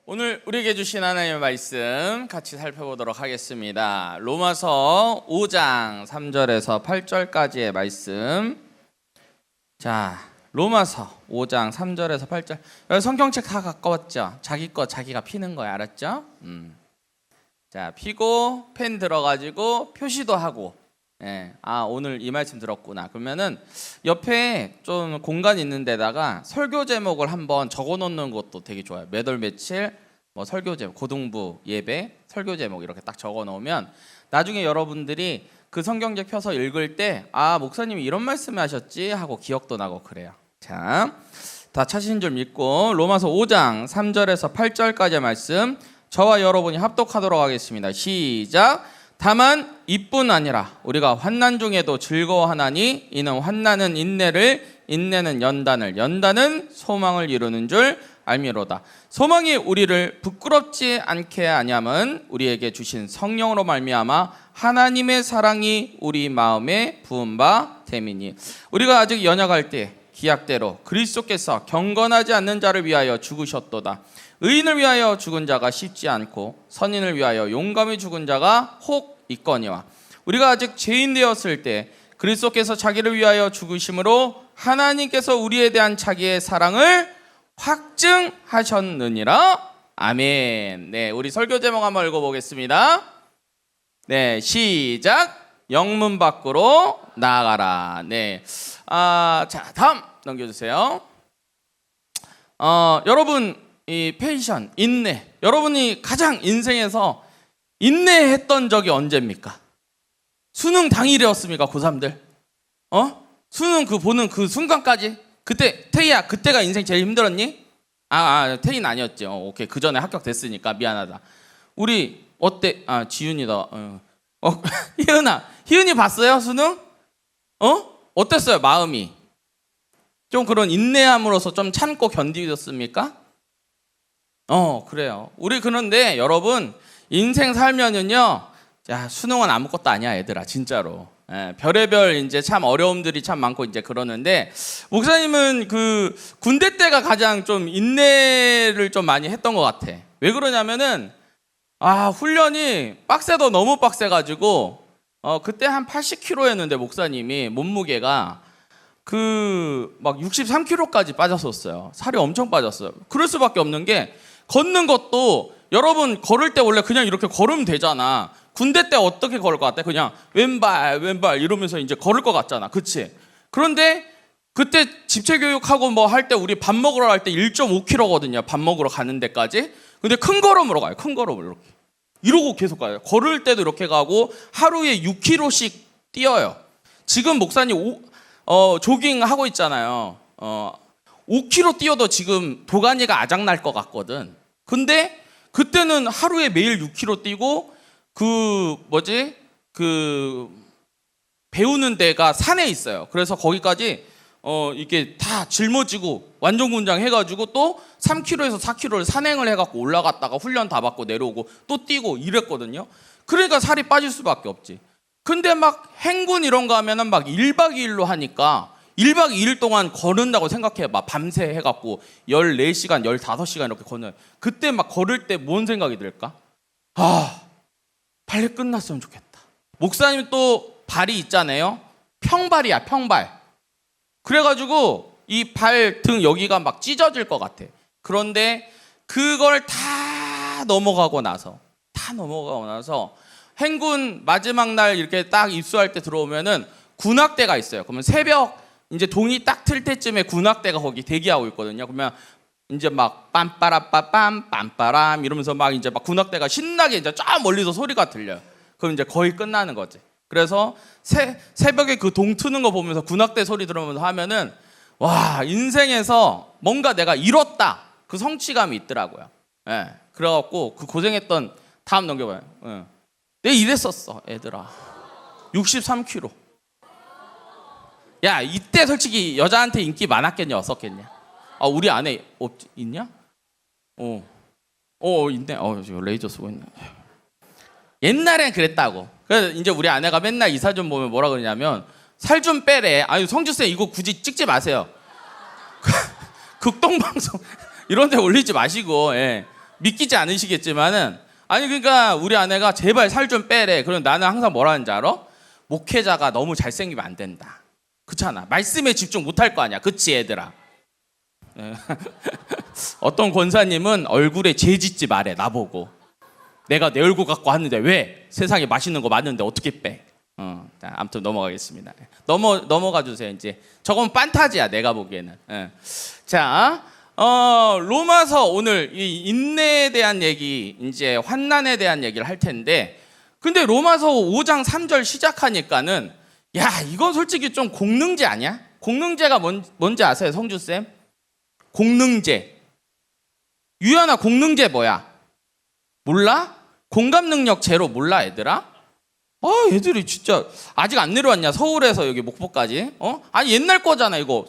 오늘 우리에게 주신 하나님의 말씀 같이 살펴보도록 하겠습니다. 로마서 5장 3절에서 8절까지의 말씀. 자, 로마서 5장 3절에서 8절. 성경책 다 가까웠죠? 자기 거 자기가 피는 거야, 알았죠? 자, 피고 펜 들어가지고 표시도 하고. 오늘 이 말씀 들었구나. 그러면은 옆에 좀 공간 있는 데다가 설교 제목을 한번 적어 놓는 것도 되게 좋아요. 몇 월 며칠 뭐 설교 제목, 고등부 예배 설교 제목 이렇게 딱 적어 놓으면 나중에 여러분들이 그 성경책 펴서 읽을 때 목사님이 이런 말씀을 하셨지 하고 기억도 나고 그래요. 자, 다 찾으신 줄 믿고 로마서 5장 3절에서 8절까지의 말씀 저와 여러분이 합독하도록 하겠습니다. 시작. 다만 이뿐 아니라 우리가 환난 중에도 즐거워하나니 이는 환난은 인내를, 인내는 연단을, 연단은 소망을 이루는 줄 알미로다. 소망이 우리를 부끄럽지 않게 하냐면 우리에게 주신 성령으로 말미암아 하나님의 사랑이 우리 마음에 부은 바 됨이니 우리가 아직 연약할 때 기약대로 그리스도께서 경건하지 않는 자를 위하여 죽으셨도다. 의인을 위하여 죽은 자가 쉽지 않고 선인을 위하여 용감히 죽은 자가 혹 있거니와 우리가 아직 죄인 되었을 때 그리스도께서 자기를 위하여 죽으심으로 하나님께서 우리에 대한 자기의 사랑을 확증하셨느니라. 아멘. 네, 우리 설교 제목 한번 읽어보겠습니다. 네, 시작. 영문 밖으로 나아가라. 네, 자, 다음 넘겨주세요. 여러분 이 페이션, 인내. 여러분이 가장 인생에서 인내했던 적이 언제입니까? 수능 당일이었습니까, 고3들? 수능 보는 그 순간까지? 그때 태희야, 그때가 인생 제일 힘들었니? 태희는 아니었죠. 오케이, 그 전에 합격됐으니까 미안하다. 우리 어때? 지윤이다. 희은이 봤어요, 수능? 어땠어요, 마음이? 좀 그런 인내함으로써 좀 참고 견디셨습니까? 그래요. 우리 그런데 여러분 인생 살면은요, 자, 수능은 아무것도 아니야, 얘들아, 진짜로. 별의별 이제 참 어려움들이 참 많고 이제 그러는데 목사님은 그 군대 때가 가장 좀 인내를 좀 많이 했던 것 같아. 왜 그러냐면은 훈련이 빡세도 너무 빡세가지고 그때 한 80kg였는데 목사님이 몸무게가 막 63kg까지 빠졌었어요. 살이 엄청 빠졌어요. 그럴 수밖에 없는 게 걷는 것도 여러분 걸을 때 원래 그냥 이렇게 걸으면 되잖아. 군대 때 어떻게 걸을 것 같아? 그냥 왼발 이러면서 이제 걸을 것 같잖아. 그치? 그런데 그때 집체교육하고 뭐 할 때 우리 밥 먹으러 갈 때 1.5kg거든요. 밥 먹으러 가는 데까지. 근데 큰 걸음으로 가요. 큰 걸음으로 이렇게. 이러고 계속 가요. 걸을 때도 이렇게 가고 하루에 6km씩 뛰어요. 지금 목사님 조깅 하고 있잖아요. 5km 뛰어도 지금 도가니가 아작날 것 같거든. 근데 그때는 하루에 매일 6km 뛰고 배우는 데가 산에 있어요. 그래서 거기까지 이게 다 짊어지고 완전 군장 해가지고 또 3km에서 4km를 산행을 해갖고 올라갔다가 훈련 다 받고 내려오고 또 뛰고 이랬거든요. 그러니까 살이 빠질 수밖에 없지. 근데 막 행군 이런 거 하면은 막 1박 2일로 하니까 1박 2일 동안 걸은다고 생각해봐. 밤새 해갖고 14시간, 15시간 이렇게 걷는. 그때 막 걸을 때 뭔 생각이 들까? 빨리 끝났으면 좋겠다. 목사님 또 발이 있잖아요. 평발이야, 평발. 그래가지고 이 발 등 여기가 막 찢어질 것 같아. 그런데 그걸 다 넘어가고 나서 행군 마지막 날 이렇게 딱 입수할 때 들어오면은 군악대가 있어요. 그러면 새벽 이제 동이 딱 틀 때쯤에 군악대가 거기 대기하고 있거든요. 그러면 이제 막 빰빠라빠빰 빰빠람 이러면서 막 이제 막 군악대가 신나게 이제 쫙 멀리서 소리가 들려요. 그럼 이제 거의 끝나는 거지. 그래서 새벽에 그 동 트는 거 보면서 군악대 소리 들으면서 하면은 와, 인생에서 뭔가 내가 이뤘다 그 성취감이 있더라고요. 그래갖고 그 고생했던 다음 넘겨봐요. 내가 이랬었어, 얘들아. 63kg. 야, 이때 솔직히 여자한테 인기 많았겠냐 없었겠냐? 우리 안에 있냐? 있네. 지금 레이저 쓰고 있네. 옛날엔 그랬다고. 그래서 이제 우리 아내가 맨날 이 사진 보면 뭐라 그러냐면 살 좀 빼래. 성주쌤 이거 굳이 찍지 마세요. 극동방송 이런 데 올리지 마시고 믿기지 않으시겠지만은 아니 그러니까 우리 아내가 제발 살 좀 빼래. 그럼 나는 항상 뭐라 하는지 알아? 목회자가 너무 잘생기면 안 된다. 그렇잖아. 말씀에 집중 못할 거 아니야. 그치 얘들아. 어떤 권사님은 얼굴에 죄 짓지 말해 나보고. 내가 내 얼굴 갖고 하는데 왜? 세상에 맛있는 거 많은데 어떻게 빼? 아무튼 넘어가겠습니다. 넘어가 주세요. 이제 저건 판타지야 내가 보기에는. 자, 로마서 오늘 이 인내에 대한 얘기, 이제 환난에 대한 얘기를 할 텐데, 근데 로마서 5장 3절 시작하니까는 야 이건 솔직히 좀 공능제 아니야? 공능제가 뭔지 아세요, 성주 쌤? 공능제. 유연아 공능제 뭐야? 몰라? 공감 능력 제로 몰라 얘들아? 얘들이 진짜 아직 안 내려왔냐? 서울에서 여기 목포까지? 아니 옛날 거잖아 이거.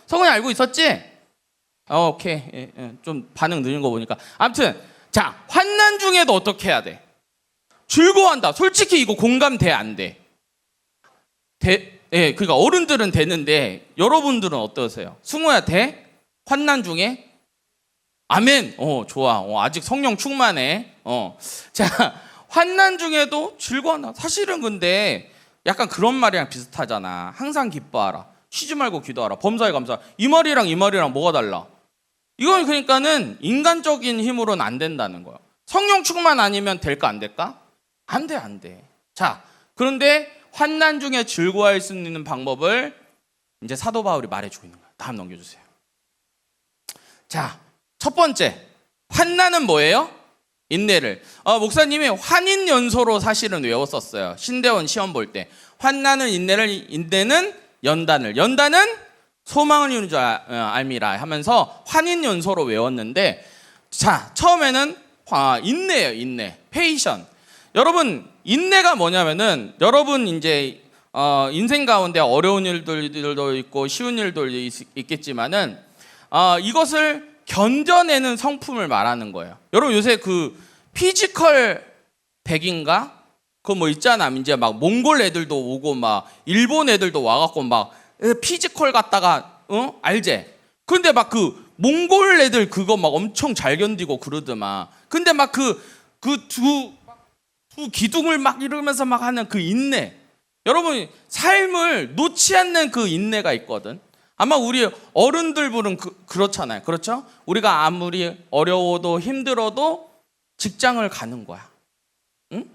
성훈이 알고 있었지? 오케이. 좀 반응 느린 거 보니까. 아무튼 자 환난 중에도 어떻게 해야 돼? 즐거워한다. 솔직히 이거 공감돼 안 돼? 그러니까 어른들은 되는데 여러분들은 어떠세요? 승우야 돼? 환난 중에? 아멘. 좋아. 아직 성령 충만해. 자, 환난 중에도 즐거워한다. 사실은 근데 약간 그런 말이랑 비슷하잖아. 항상 기뻐하라. 쉬지 말고 기도하라. 범사에 감사. 이 말이랑 뭐가 달라? 이건 그러니까는 인간적인 힘으로는 안 된다는 거야. 성령 충만 아니면 될까 안 될까? 안 돼. 자, 그런데 환난 중에 즐거워할 수 있는 방법을 이제 사도 바울이 말해주고 있는 거야. 다음 넘겨주세요. 자, 첫 번째 환난은 뭐예요? 인내를. 목사님이 환인연소로 사실은 외웠었어요. 신대원 시험 볼 때. 환난은 인내는 연단을. 연단은 소망을 이루는 줄 알미라 하면서 환인연소로 외웠는데, 자 처음에는 인내예요. 인내. 페이션. 여러분 인내가 뭐냐면은 여러분 이제 인생 가운데 어려운 일들도 있고 쉬운 일도 있겠지만은 이것을 견뎌내는 성품을 말하는 거예요. 여러분 요새 그 피지컬 100인가? 그거 뭐 있잖아. 이제 막 몽골 애들도 오고 막 일본 애들도 와갖고 막 피지컬 갖다가 알제? 근데 막 그 몽골 애들 그거 막 엄청 잘 견디고 그러더만. 근데 막 두 기둥을 막 이러면서 막 하는 그 인내. 여러분 삶을 놓지 않는 그 인내가 있거든. 아마 우리 어른들은 그렇잖아요. 그렇죠? 우리가 아무리 어려워도 힘들어도 직장을 가는 거야. 응?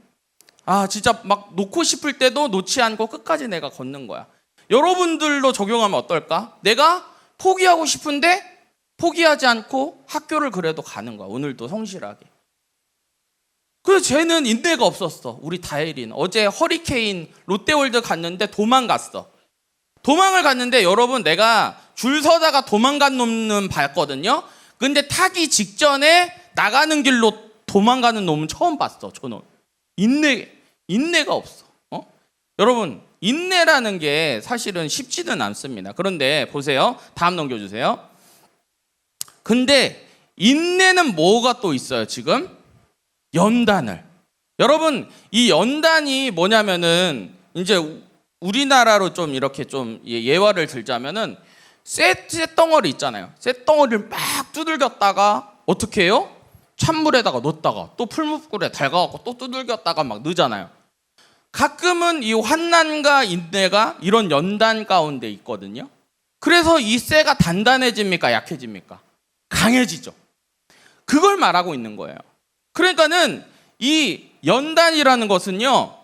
진짜 막 놓고 싶을 때도 놓지 않고 끝까지 내가 걷는 거야. 여러분들도 적용하면 어떨까? 내가 포기하고 싶은데 포기하지 않고 학교를 그래도 가는 거야. 오늘도 성실하게. 그래서 쟤는 인내가 없었어. 우리 다혜린. 어제 허리케인 롯데월드 갔는데 도망갔어. 도망을 갔는데 여러분 내가 줄 서다가 도망간 놈은 봤거든요. 근데 타기 직전에 나가는 길로 도망가는 놈은 처음 봤어. 저는 인내가 없어. 여러분 인내라는 게 사실은 쉽지는 않습니다. 그런데 보세요. 다음 넘겨주세요. 근데 인내는 뭐가 또 있어요 지금? 연단을. 여러분 이 연단이 뭐냐면은 이제 우리나라로 좀 이렇게 좀 예화를 들자면은 쇳덩어리 있잖아요. 쇳덩어리를 막 두들겼다가 어떻게 해요? 찬물에다가 넣었다가 또 풀무불에 달가갖고 또 두들겼다가 막 넣잖아요. 가끔은 이 환난과 인내가 이런 연단 가운데 있거든요. 그래서 이 쇠가 단단해집니까? 약해집니까? 강해지죠. 그걸 말하고 있는 거예요. 그러니까는 이 연단이라는 것은요,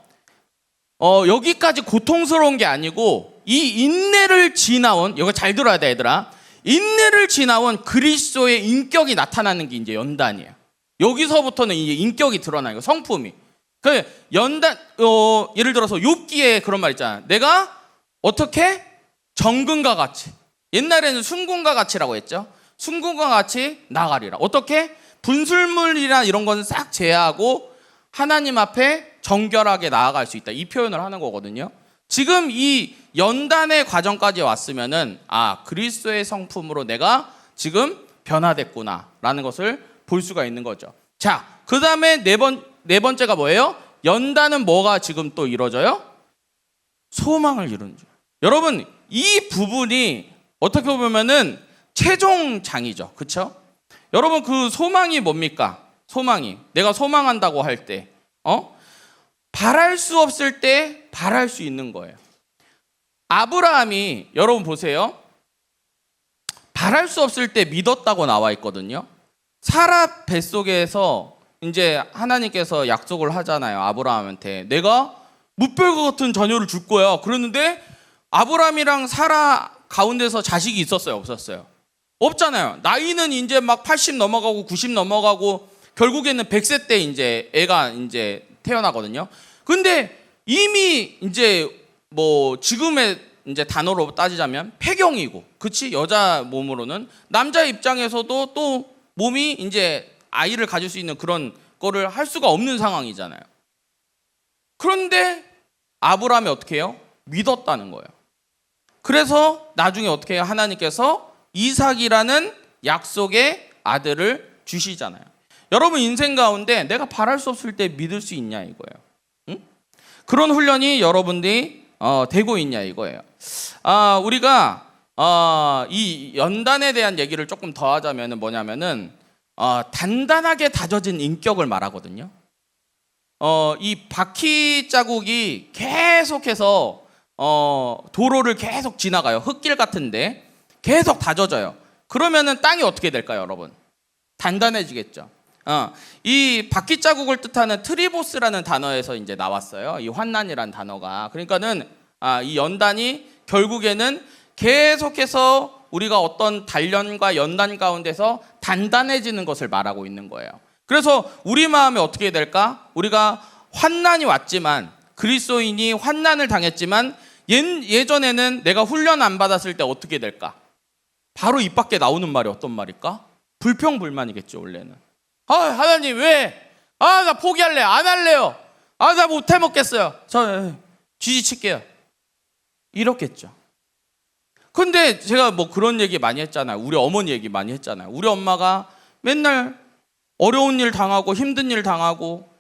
여기까지 고통스러운 게 아니고 이 인내를 지나온, 이거 잘 들어야 돼 얘들아. 인내를 지나온 그리스도의 인격이 나타나는 게 이제 연단이에요. 여기서부터는 이제 인격이 드러나요. 성품이. 그 연단, 예를 들어서 욥기에 그런 말 있잖아요. 내가 어떻게 정금과 같이, 옛날에는 순금과 같이라고 했죠. 순금과 같이 나가리라. 어떻게 분술물이나 이런 건 싹 제하고 하나님 앞에 정결하게 나아갈 수 있다. 이 표현을 하는 거거든요. 지금 이 연단의 과정까지 왔으면은 그리스도의 성품으로 내가 지금 변화됐구나라는 것을 볼 수가 있는 거죠. 자, 그 다음에 네 번째가 뭐예요? 연단은 뭐가 지금 또 이루어져요? 소망을 이루는 줄. 여러분 이 부분이 어떻게 보면은 최종장이죠. 그렇죠? 여러분 그 소망이 뭡니까? 소망이. 내가 소망한다고 할 때, 바랄 수 없을 때 바랄 수 있는 거예요. 아브라함이 여러분 보세요. 바랄 수 없을 때 믿었다고 나와 있거든요. 사라 뱃속에서 이제 하나님께서 약속을 하잖아요. 아브라함한테 내가 무별과 같은 자녀를 줄 거야. 그랬는데 아브라함이랑 사라 가운데서 자식이 있었어요? 없었어요? 없잖아요. 나이는 이제 막 80 넘어가고 90 넘어가고 결국에는 100세 때 이제 애가 이제 태어나거든요. 근데 이미 이제 뭐 지금의 이제 단어로 따지자면 폐경이고, 그치? 여자 몸으로는 남자 입장에서도 또 몸이 이제 아이를 가질 수 있는 그런 거를 할 수가 없는 상황이잖아요. 그런데 아브라함이 어떻게 해요? 믿었다는 거예요. 그래서 나중에 어떻게 해요? 하나님께서 이삭이라는 약속의 아들을 주시잖아요. 여러분 인생 가운데 내가 바랄 수 없을 때 믿을 수 있냐 이거예요. 응? 그런 훈련이 여러분들이 되고 있냐 이거예요. 우리가 이 연단에 대한 얘기를 조금 더 하자면 뭐냐면은 단단하게 다져진 인격을 말하거든요. 이 바퀴 자국이 계속해서 도로를 계속 지나가요. 흙길 같은데 계속 다져져요. 그러면은 땅이 어떻게 될까요, 여러분? 단단해지겠죠. 이 바퀴 자국을 뜻하는 트리보스라는 단어에서 이제 나왔어요. 이 환난이라는 단어가. 그러니까는 이 연단이 결국에는 계속해서 우리가 어떤 단련과 연단 가운데서 단단해지는 것을 말하고 있는 거예요. 그래서 우리 마음에 어떻게 될까? 우리가 환난이 왔지만, 그리스도인이 환난을 당했지만 예전에는 내가 훈련 안 받았을 때 어떻게 될까? 바로 입 밖에 나오는 말이 어떤 말일까? 불평불만이겠죠. 원래는 하나님 왜? 나 포기할래. 안 할래요. 나 못 해먹겠어요. 저 쥐지칠게요. 이렇겠죠. 근데 제가 뭐 그런 얘기 많이 했잖아요. 우리 어머니 얘기 많이 했잖아요. 우리 엄마가 맨날 어려운 일 당하고 힘든 일 당하고,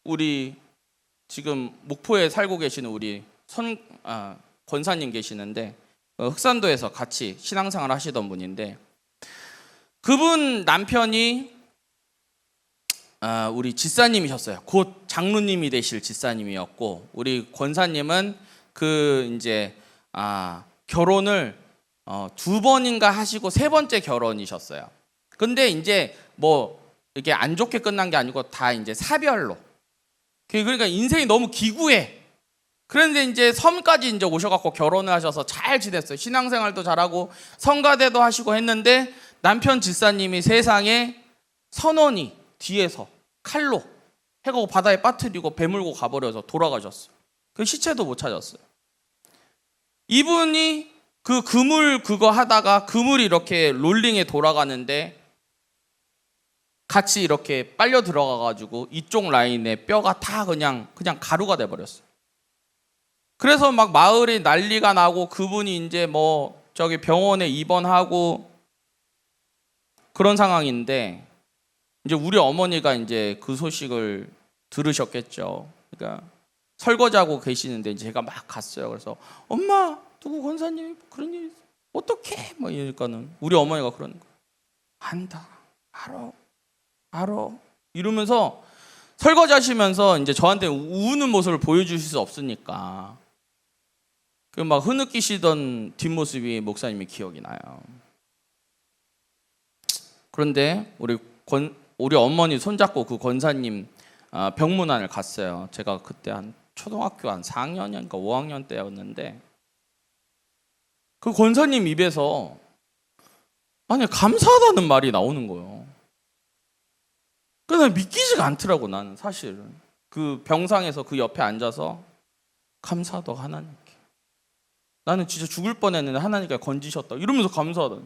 우리 지금 목포에 살고 계시는 우리 권사님 계시는데 흑산도에서 같이 신앙생활 하시던 분인데, 그분 남편이 우리 지사님이셨어요. 곧 장로님이 되실 지사님이었고, 우리 권사님은 그 이제 결혼을 2번인가 하시고 3번째 결혼이셨어요. 근데 이제 뭐 이게 안 좋게 끝난 게 아니고 다 이제 사별로. 그러니까 인생이 너무 기구해. 그런데 이제 섬까지 이제 오셔갖고 결혼을 하셔서 잘 지냈어요. 신앙생활도 잘하고 성가대도 하시고 했는데, 남편 집사님이 세상에 선원이 뒤에서 칼로 해가고 바다에 빠뜨리고 배물고 가버려서 돌아가셨어요. 그 시체도 못 찾았어요. 이분이 그 그물 그거 하다가 그물이 이렇게 롤링에 돌아가는데 같이 이렇게 빨려 들어가가지고 이쪽 라인에 뼈가 다 그냥 가루가 돼버렸어요. 그래서 막 마을이 난리가 나고, 그분이 이제 뭐 저기 병원에 입원하고 그런 상황인데, 이제 우리 어머니가 이제 그 소식을 들으셨겠죠. 그러니까 설거지하고 계시는데 이제 제가 막 갔어요. 그래서 엄마, 누구 권사님이 그런 일 어떡해? 뭐 이러니까는 우리 어머니가 그러는 거예요. 안다, 알아 이러면서 설거지 하시면서 이제 저한테 우는 모습을 보여주실 수 없으니까 그 막 흐느끼시던 뒷모습이 목사님이 기억이 나요. 그런데 우리 어머니 손잡고 그 권사님 병문안을 갔어요. 제가 그때 한 초등학교 한 4학년인가 5학년 때였는데, 그 권사님 입에서 감사하다는 말이 나오는 거예요. 그냥 믿기지가 않더라고. 나는 사실은 그 병상에서 그 옆에 앉아서 감사하다 하나님께, 나는 진짜 죽을 뻔했는데 하나님께 건지셨다 이러면서 감사하다.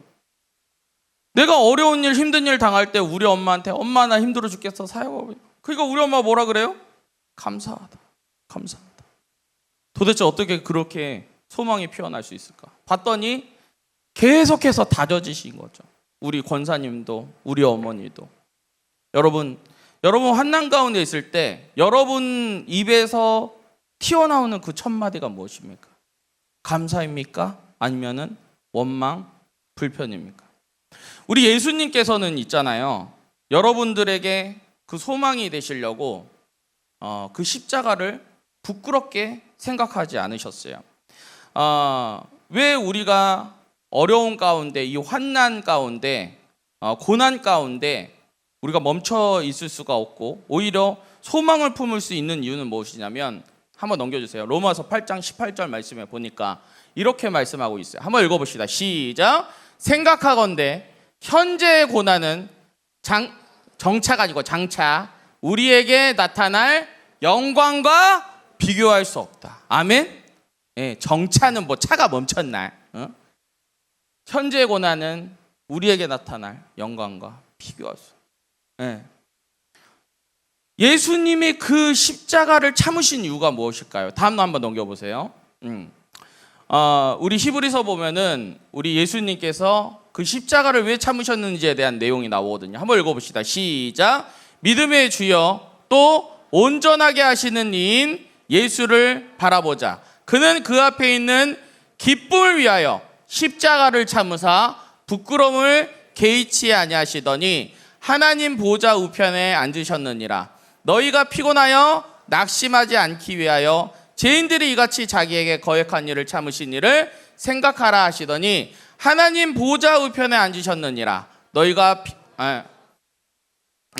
내가 어려운 일 힘든 일 당할 때 우리 엄마한테 엄마 나 힘들어 죽겠어 사역하고, 그러니까 우리 엄마가 뭐라 그래요? 감사하다. 도대체 어떻게 그렇게 소망이 피어날 수 있을까? 봤더니 계속해서 다져지신 거죠. 우리 권사님도 우리 어머니도. 여러분 환난 가운데 있을 때 여러분 입에서 튀어나오는 그 첫 마디가 무엇입니까? 감사입니까? 아니면은 원망, 불편입니까? 우리 예수님께서는 있잖아요. 여러분들에게 그 소망이 되시려고 그 십자가를 부끄럽게 생각하지 않으셨어요. 왜 우리가 어려운 가운데, 이 환난 가운데, 고난 가운데 우리가 멈춰 있을 수가 없고 오히려 소망을 품을 수 있는 이유는 무엇이냐면, 한번 넘겨주세요. 로마서 8장 18절 말씀에 보니까 이렇게 말씀하고 있어요. 한번 읽어봅시다. 시작. 생각하건대 현재의 고난은 정차가 아니고 장차 우리에게 나타날 영광과 비교할 수 없다. 아멘. 예, 정차는 뭐 차가 멈췄나? 현재의 고난은 우리에게 나타날 영광과 비교할 수 없다. 예. 예수님이 그 십자가를 참으신 이유가 무엇일까요? 다음로 한번 넘겨보세요. 우리 히브리서 보면은 우리 예수님께서 그 십자가를 왜 참으셨는지에 대한 내용이 나오거든요. 한번 읽어봅시다. 시작. 믿음의 주여 또 온전하게 하시는 이인 예수를 바라보자. 그는 그 앞에 있는 기쁨을 위하여 십자가를 참으사 부끄러움을 개의치 아니하시더니 하나님 보좌 우편에 앉으셨느니라. 너희가 피곤하여 낙심하지 않기 위하여 죄인들이 이같이 자기에게 거역한 일을 참으신 일을 생각하라 하시더니 하나님 보좌 우편에 앉으셨느니라. 너희가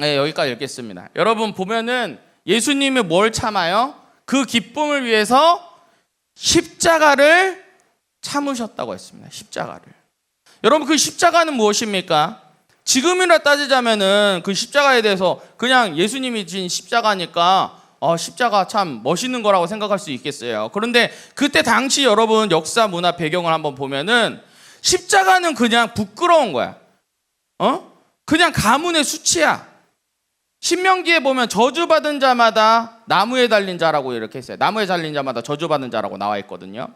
여기까지 읽겠습니다. 여러분 보면은 예수님이 뭘 참아요? 그 기쁨을 위해서 십자가를 참으셨다고 했습니다. 십자가를. 여러분 그 십자가는 무엇입니까? 지금이라 따지자면은 그 십자가에 대해서 그냥 예수님이 진 십자가니까 십자가 참 멋있는 거라고 생각할 수 있겠어요. 그런데 그때 당시 여러분 역사 문화 배경을 한번 보면은 십자가는 그냥 부끄러운 거야. 그냥 가문의 수치야. 신명기에 보면 저주받은 자마다 나무에 달린 자라고 이렇게 했어요. 나무에 달린 자마다 저주받은 자라고 나와 있거든요.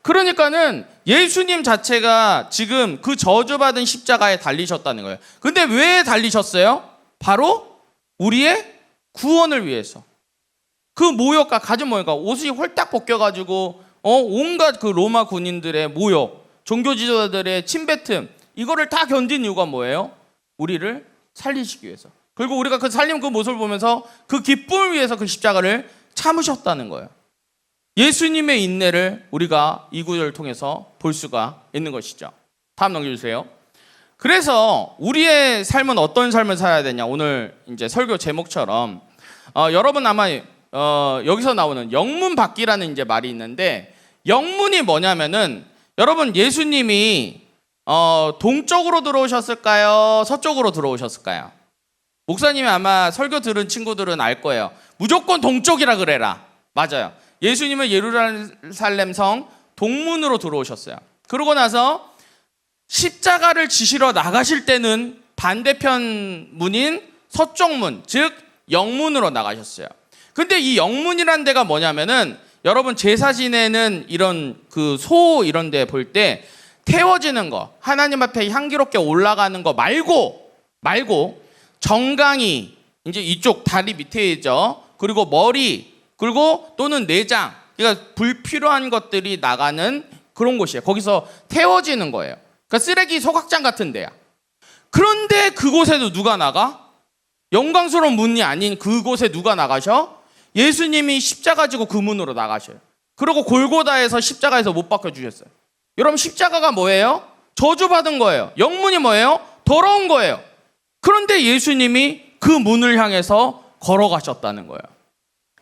그러니까는 예수님 자체가 지금 그 저주받은 십자가에 달리셨다는 거예요. 근데 왜 달리셨어요? 바로 우리의 구원을 위해서. 그 모욕과 가진 모욕과 옷이 홀딱 벗겨가지고 온갖 그 로마 군인들의 모욕, 종교 지도자들의 침뱉음, 이거를 다 견딘 이유가 뭐예요? 우리를 살리시기 위해서. 그리고 우리가 그 살림 그 모습을 보면서 그 기쁨을 위해서 그 십자가를 참으셨다는 거예요. 예수님의 인내를 우리가 이 구절을 통해서 볼 수가 있는 것이죠. 다음 넘겨주세요. 그래서 우리의 삶은 어떤 삶을 살아야 되냐? 오늘 이제 설교 제목처럼 여러분 아마 여기서 나오는 영문 받기라는 이제 말이 있는데, 영문이 뭐냐면은 여러분 예수님이 동쪽으로 들어오셨을까요? 서쪽으로 들어오셨을까요? 목사님이 아마 설교 들은 친구들은 알 거예요. 무조건 동쪽이라 그래라. 맞아요. 예수님은 예루살렘 성 동문으로 들어오셨어요. 그러고 나서 십자가를 지시러 나가실 때는 반대편 문인 서쪽 문, 즉 영문으로 나가셨어요. 근데 이 영문이라는 데가 뭐냐면은 여러분 제사 지내는 이런 그 소 이런 데 볼 때 태워지는 거, 하나님 앞에 향기롭게 올라가는 거 말고 정강이 이제 이쪽 다리 밑에 있죠. 그리고 머리, 그리고 또는 내장, 그러니까 불필요한 것들이 나가는 그런 곳이에요. 거기서 태워지는 거예요. 그러니까 쓰레기 소각장 같은 데야. 그런데 그곳에도 누가 나가? 영광스러운 문이 아닌 그곳에 누가 나가셔? 예수님이 십자가 지고 그 문으로 나가셔요. 그리고 골고다에서 십자가에서 못 박혀 주셨어요. 여러분 십자가가 뭐예요? 저주받은 거예요. 영문이 뭐예요? 더러운 거예요. 그런데 예수님이 그 문을 향해서 걸어가셨다는 거예요.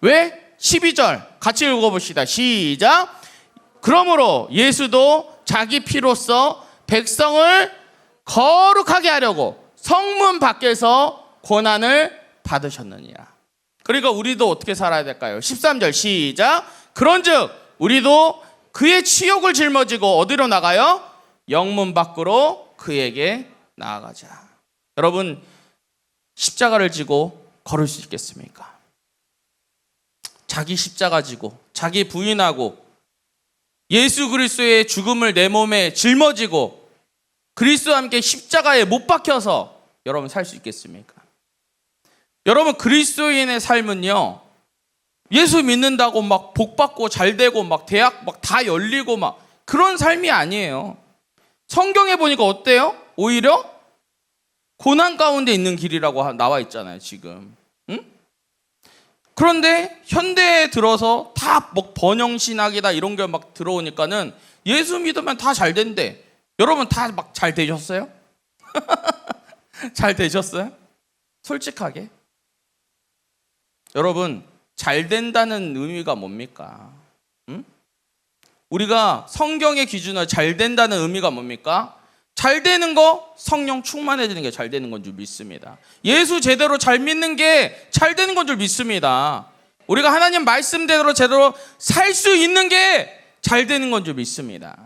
왜? 12절 같이 읽어봅시다. 시작. 그러므로 예수도 자기 피로써 백성을 거룩하게 하려고 성문 밖에서 고난을 받으셨느니라. 그러니까 우리도 어떻게 살아야 될까요? 13절 시작. 그런즉 우리도 그의 치욕을 짊어지고 어디로 나가요? 영문 밖으로 그에게 나아가자. 여러분 십자가를 지고 걸을 수 있겠습니까? 자기 십자가 지고 자기 부인하고 예수 그리스도의 죽음을 내 몸에 짊어지고 그리스도와 함께 십자가에 못 박혀서 여러분 살 수 있겠습니까? 여러분 그리스도인의 삶은요, 예수 믿는다고 막 복 받고 잘 되고 막 대학 막 다 열리고 막 그런 삶이 아니에요. 성경에 보니까 어때요? 오히려 고난 가운데 있는 길이라고 나와 있잖아요, 지금. 응? 그런데 현대에 들어서 다 뭐 번영신학이다 이런 게 막 들어오니까는 예수 믿으면 다 잘 된대. 여러분 다 막 잘 되셨어요? 잘 되셨어요? 솔직하게. 여러분, 잘 된다는 의미가 뭡니까? 응? 우리가 성경의 기준으로 잘 된다는 의미가 뭡니까? 잘 되는 거, 성령 충만해지는 게 잘 되는 건 줄 믿습니다. 예수 제대로 잘 믿는 게 잘 되는 건 줄 믿습니다. 우리가 하나님 말씀대로 제대로 살 수 있는 게 잘 되는 건 줄 믿습니다.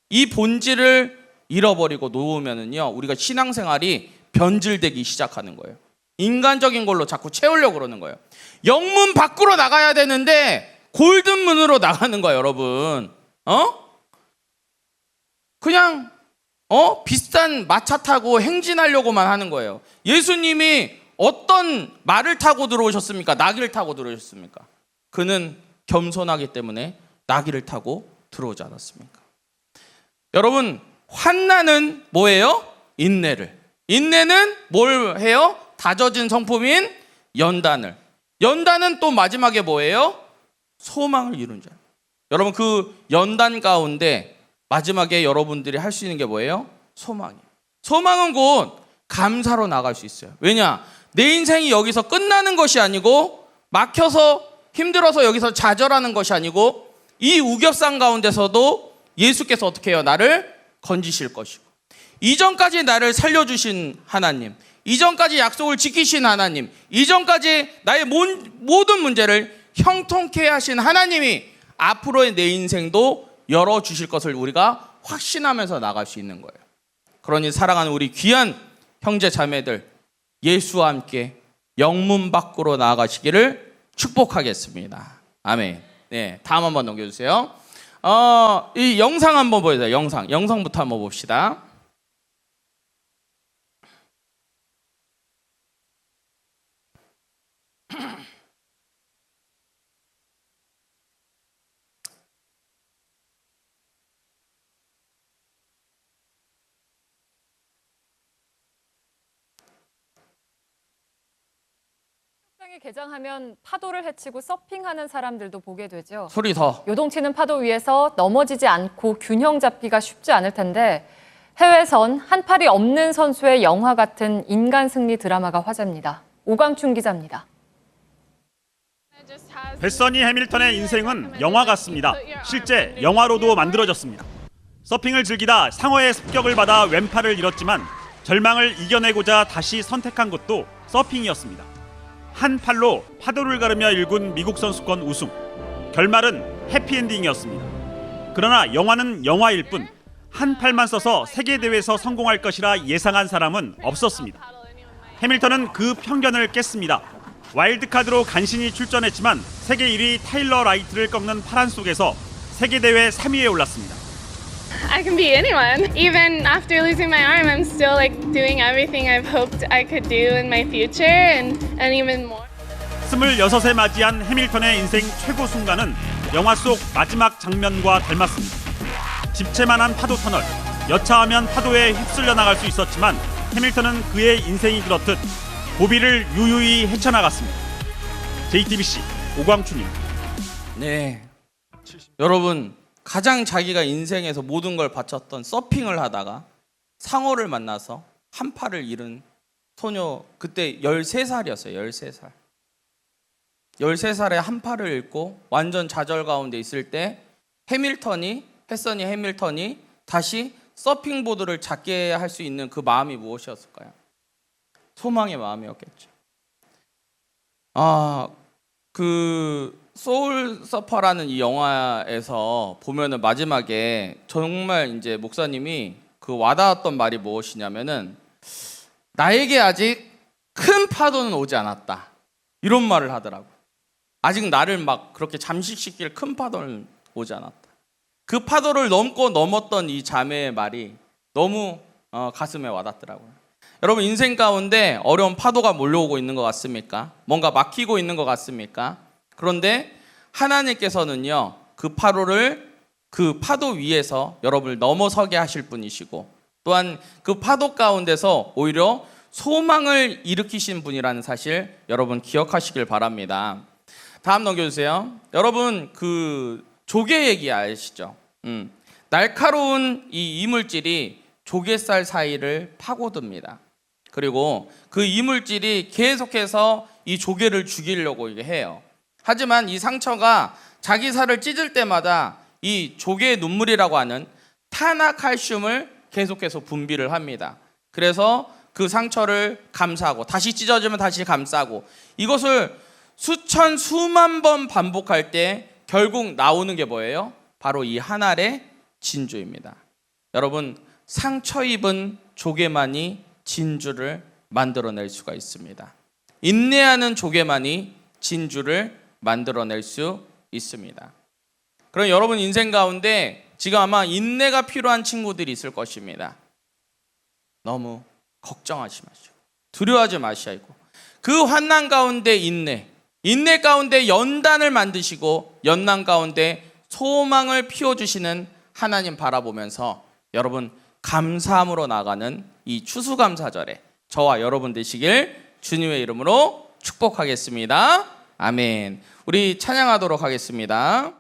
이 본질을 잃어버리고 놓으면은요, 우리가 신앙생활이 변질되기 시작하는 거예요. 인간적인 걸로 자꾸 채우려고 그러는 거예요. 영문 밖으로 나가야 되는데 골든문으로 나가는 거예요, 여러분. 그냥 비싼 마차 타고 행진하려고만 하는 거예요. 예수님이 어떤 말을 타고 들어오셨습니까? 나귀를 타고 들어오셨습니까? 그는 겸손하기 때문에 나귀를 타고 들어오지 않았습니까? 여러분, 환난은 뭐예요? 인내를. 인내는 뭘 해요? 다져진 성품인 연단을. 연단은 또 마지막에 뭐예요? 소망을 이룬 자. 여러분, 그 연단 가운데 마지막에 여러분들이 할 수 있는 게 뭐예요? 소망이에요. 소망은 곧 감사로 나갈 수 있어요. 왜냐? 내 인생이 여기서 끝나는 것이 아니고, 막혀서 힘들어서 여기서 좌절하는 것이 아니고, 이 우겹상 가운데서도 예수께서 어떻게 해요? 나를 건지실 것이고, 이전까지 나를 살려주신 하나님, 이전까지 약속을 지키신 하나님, 이전까지 나의 모든 문제를 형통케 하신 하나님이 앞으로의 내 인생도 열어주실 것을 우리가 확신하면서 나갈 수 있는 거예요. 그러니 사랑하는 우리 귀한 형제 자매들, 예수와 함께 영문 밖으로 나아가시기를 축복하겠습니다. 아멘. 네, 다음 한번 넘겨주세요. 이 영상 한번 보여주세요. 영상부터 한번 봅시다. 에 개장하면 파도를 헤치고 서핑하는 사람들도 보게 되죠. 소리 더. 요동치는 파도 위에서 넘어지지 않고 균형 잡기가 쉽지 않을 텐데 해외선 한 팔이 없는 선수의 영화 같은 인간 승리 드라마가 화제입니다. 오광춘 기자입니다. 뱃서니 해밀턴의 인생은 영화 같습니다. 실제 영화로도 만들어졌습니다. 서핑을 즐기다 상어의 습격을 받아 왼팔을 잃었지만 절망을 이겨내고자 다시 선택한 것도 서핑이었습니다. 한 팔로 파도를 가르며 일군 미국 선수권 우승. 결말은 해피엔딩이었습니다. 그러나 영화는 영화일 뿐 한 팔만 써서 세계대회에서 성공할 것이라 예상한 사람은 없었습니다. 해밀턴은 그 편견을 깼습니다. 와일드카드로 간신히 출전했지만 세계 1위 타일러 라이트를 꺾는 파란 속에서 세계대회 3위에 올랐습니다. I can beat anyone. Even after losing my arm, I'm still doing everything I've hoped I could do in my future and even more. 26에 맞이한 해밀턴의 인생 최고 순간은 영화 속 마지막 장면과 닮았습니다. 집채만한 파도 터널, 여차하면 파도에 휩쓸려 나갈 수 있었지만 해밀턴은 그의 인생이 그렇듯 고비를 유유히 헤쳐나갔습니다. JTBC 오광춘입니다. 네, 여러분, 가장 자기가 인생에서 모든 걸 바쳤던 서핑을 하다가 상어를 만나서 한 팔을 잃은 소녀, 그때 13살이었어요. 13살. 13살에 한 팔을 잃고 완전 좌절 가운데 있을 때 햇서니 해밀턴이 다시 서핑보드를 잡게 할 수 있는 그 마음이 무엇이었을까요? 소망의 마음이었겠죠. 그 소울 서퍼라는 이 영화에서 보면은 마지막에 정말 이제 목사님이 그 와닿았던 말이 무엇이냐면은 나에게 아직 큰 파도는 오지 않았다. 이런 말을 하더라고. 아직 나를 막 그렇게 잠식시킬 큰 파도는 오지 않았다. 그 파도를 넘었던 이 자매의 말이 너무 가슴에 와닿더라고요. 여러분, 인생 가운데 어려운 파도가 몰려오고 있는 것 같습니까? 뭔가 막히고 있는 것 같습니까? 그런데 하나님께서는요, 그 파도 위에서 여러분을 넘어서게 하실 분이시고, 또한 그 파도 가운데서 오히려 소망을 일으키신 분이라는 사실 여러분 기억하시길 바랍니다. 다음 넘겨주세요. 여러분 그 조개 얘기 아시죠? 날카로운 이 이물질이 조개살 사이를 파고듭니다. 그리고 그 이물질이 계속해서 이 조개를 죽이려고 이게 해요. 하지만 이 상처가 자기 살을 찢을 때마다 이 조개의 눈물이라고 하는 탄화칼슘을 계속해서 분비를 합니다. 그래서 그 상처를 감싸고 다시 찢어지면 다시 감싸고 이것을 수천 수만 번 반복할 때 결국 나오는 게 뭐예요? 바로 이 한 알의 진주입니다. 여러분 상처 입은 조개만이 진주를 만들어낼 수가 있습니다. 인내하는 조개만이 진주를 만들어낼 수 있습니다. 그럼 여러분 인생 가운데 지금 아마 인내가 필요한 친구들이 있을 것입니다. 너무 걱정하지 마시고 두려워하지 마시고 그 환난 가운데 인내 가운데 연단을 만드시고 연난 가운데 소망을 피워주시는 하나님 바라보면서 여러분 감사함으로 나가는 이 추수감사절에 저와 여러분 되시길 주님의 이름으로 축복하겠습니다. 아멘. 우리 찬양하도록 하겠습니다.